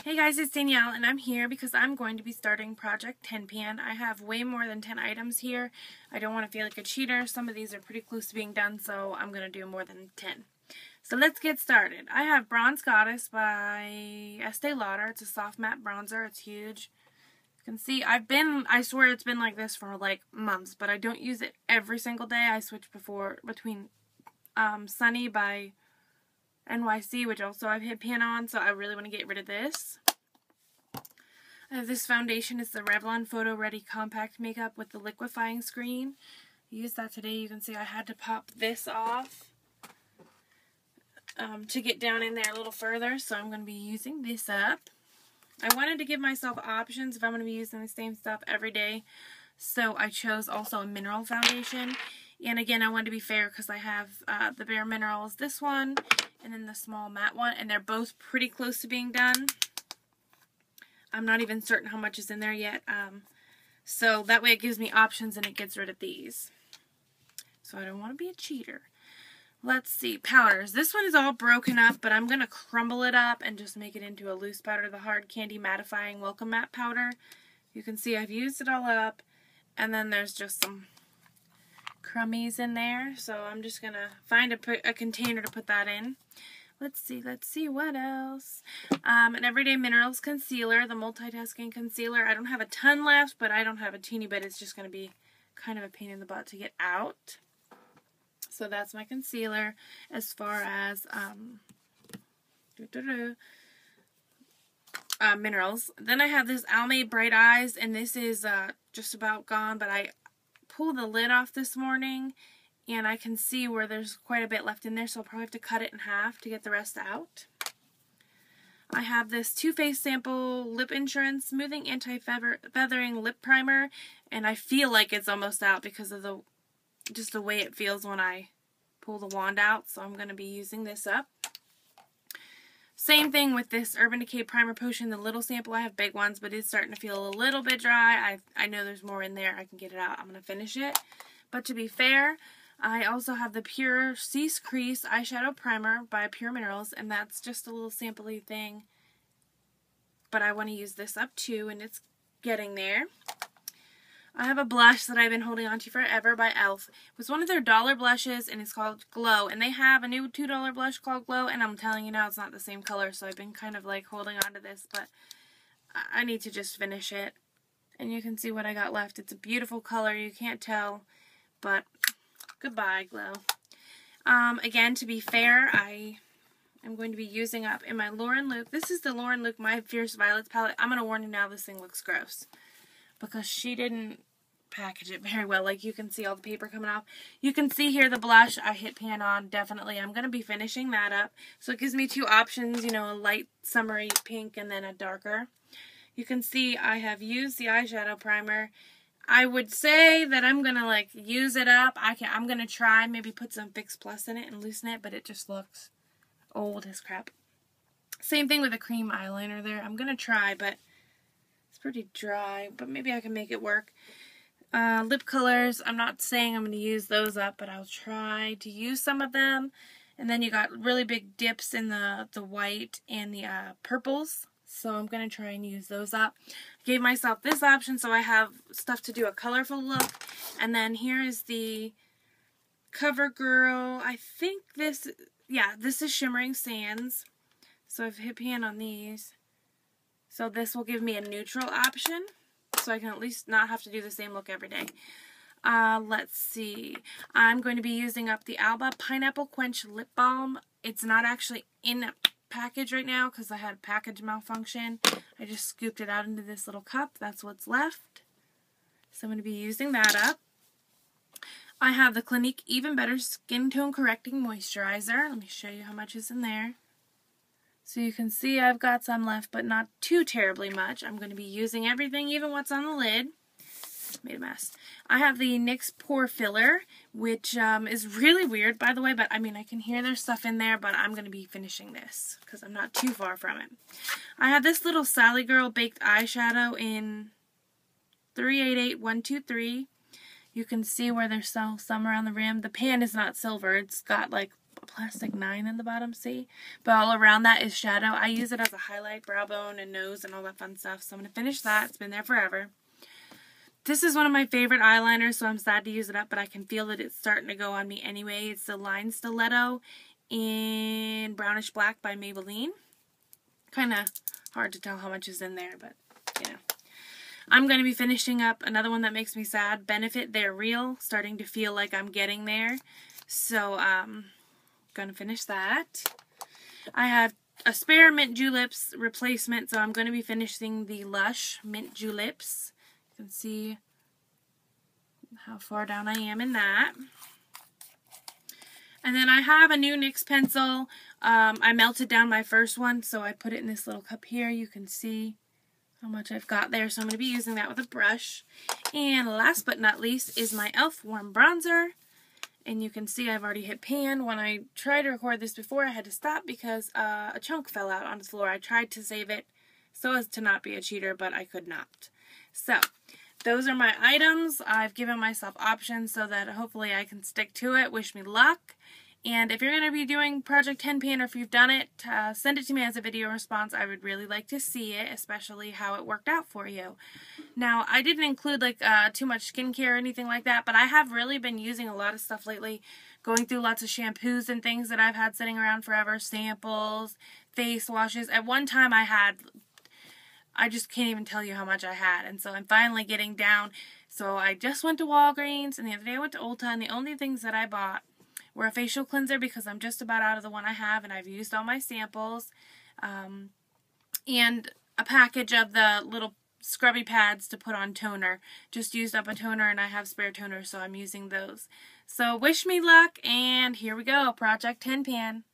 Hey guys, it's Danielle and I'm here because I'm going to be starting Project 10 Pan. I have way more than 10 items here. I don't want to feel like a cheater. Some of these are pretty close to being done, so I'm going to do more than 10. So let's get started. I have Bronze Goddess by Estee Lauder. It's a soft matte bronzer. It's huge. You can see I swear it's been like this for like months, but I don't use it every single day. I switch between Sunny by NYC, which also I've hit pan on, so I really want to get rid of this. I have this foundation. It's the Revlon Photo Ready Compact Makeup with the liquefying screen. I used that today. You can see I had to pop this off to get down in there a little further, so I'm going to be using this up. I wanted to give myself options if I'm going to be using the same stuff every day, so I chose also a mineral foundation. And again, I wanted to be fair because I have the Bare Minerals, this one, and then the small matte one, and they're both pretty close to being done. I'm not even certain how much is in there yet, so that way it gives me options and it gets rid of these. So I don't want to be a cheater. Let's see, powders. This one is all broken up, but I'm going to crumble it up and just make it into a loose powder, the Hard Candy Mattifying Welcome Matte Powder. You can see I've used it all up, and then there's just some crummies in there, so I'm just going to find a container to put that in. Let's see what else. An Everyday Minerals Concealer, the Multitasking Concealer. I don't have a ton left, but I don't have a teeny bit. It's just going to be kind of a pain in the butt to get out. So that's my concealer. As far as minerals. Then I have this Almay Bright Eyes, and this is just about gone, but I pulled the lid off this morning, and I can see where there's quite a bit left in there, so I'll probably have to cut it in half to get the rest out. I have this Too Faced Sample Lip Insurance Smoothing Anti-Feathering Lip Primer, and I feel like it's almost out because of just the way it feels when I pull the wand out, so I'm going to be using this up. Same thing with this Urban Decay Primer Potion, the little sample. I have big ones, but it's starting to feel a little bit dry. I know there's more in there. I can get it out. I'm going to finish it. But to be fair, I also have the Pure Cease Crease Eyeshadow Primer by Pure Minerals, and that's just a little sample-y thing. But I want to use this up too, and it's getting there. I have a blush that I've been holding on to forever by e.l.f. It was one of their dollar blushes, and it's called Glow. And they have a new $2 blush called Glow, and I'm telling you now, it's not the same color, so I've been kind of like holding on to this, but I need to just finish it. And you can see what I got left. It's a beautiful color. You can't tell, but goodbye, Glow. Again, to be fair, I am going to be using up in my Lauren Luke. This is the Lauren Luke My Fierce Violets palette. I'm going to warn you now, this thing looks gross because she didn't package it very well. Like, you can see all the paper coming off. You can see here the blush I hit pan on, definitely. I'm going to be finishing that up. So it gives me two options, you know, a light summery pink and then a darker. You can see I have used the eyeshadow primer. I would say that I'm going to like use it up. I'm going to try maybe put some Fix Plus in it and loosen it, but it just looks old as crap. Same thing with the cream eyeliner there. I'm going to try, but it's pretty dry, but maybe I can make it work. Lip colors, I'm not saying I'm going to use those up, but I'll try to use some of them. And then you got really big dips in the white and the purples, so I'm going to try and use those up. I gave myself this option so I have stuff to do a colorful look. And then here is the CoverGirl, I think this is Shimmering Sands. So I've hit pan on these. So this will give me a neutral option, so I can at least not have to do the same look every day. Let's see. I'm going to be using up the Alba Pineapple Quench Lip Balm. It's not actually in a package right now because I had a package malfunction. I just scooped it out into this little cup. That's what's left. So I'm going to be using that up. I have the Clinique Even Better Skin Tone Correcting Moisturizer. Let me show you how much is in there. So you can see I've got some left, but not too terribly much. I'm going to be using everything, even what's on the lid. Made a mess. I have the NYX Pore Filler, which is really weird, by the way, but I mean, I can hear there's stuff in there, but I'm going to be finishing this because I'm not too far from it. I have this little Sally Girl Baked Eyeshadow in 388123. You can see where there's some around the rim. The pan is not silver. It's got like plastic 9 in the bottom, see? But all around that is shadow. I use it as a highlight, brow bone, and nose, and all that fun stuff. So I'm going to finish that. It's been there forever. This is one of my favorite eyeliners, so I'm sad to use it up, but I can feel that it's starting to go on me anyway. It's the Line Stiletto in Brownish Black by Maybelline. Kind of hard to tell how much is in there, but, you know. I'm going to be finishing up another one that makes me sad, Benefit They're Real, starting to feel like I'm getting there. So, going to finish that. I have a spare Mint Juleps replacement, so I'm going to be finishing the Lush Mint Juleps. You can see how far down I am in that. And then I have a new NYX pencil. I melted down my first one, so I put it in this little cup here. You can see how much I've got there, so I'm going to be using that with a brush. And last but not least is my e.l.f. Warm Bronzer. And you can see I've already hit pan. When I tried to record this before, I had to stop because a chunk fell out on the floor. I tried to save it so as to not be a cheater, but I could not. So, those are my items. I've given myself options so that hopefully I can stick to it. Wish me luck. And if you're going to be doing Project 10 Pan, or if you've done it, send it to me as a video response. I would really like to see it, especially how it worked out for you. Now, I didn't include like too much skincare or anything like that, but I have really been using a lot of stuff lately, going through lots of shampoos and things that I've had sitting around forever, samples, face washes. At one time I just can't even tell you how much I had, and so I'm finally getting down. So I just went to Walgreens, and the other day I went to Ulta, and the only things that I bought were a facial cleanser because I'm just about out of the one I have, and I've used all my samples, and a package of the little scrubby pads to put on toner. Just used up a toner, and I have spare toner, so I'm using those. So wish me luck, and here we go, Project 10 Pan.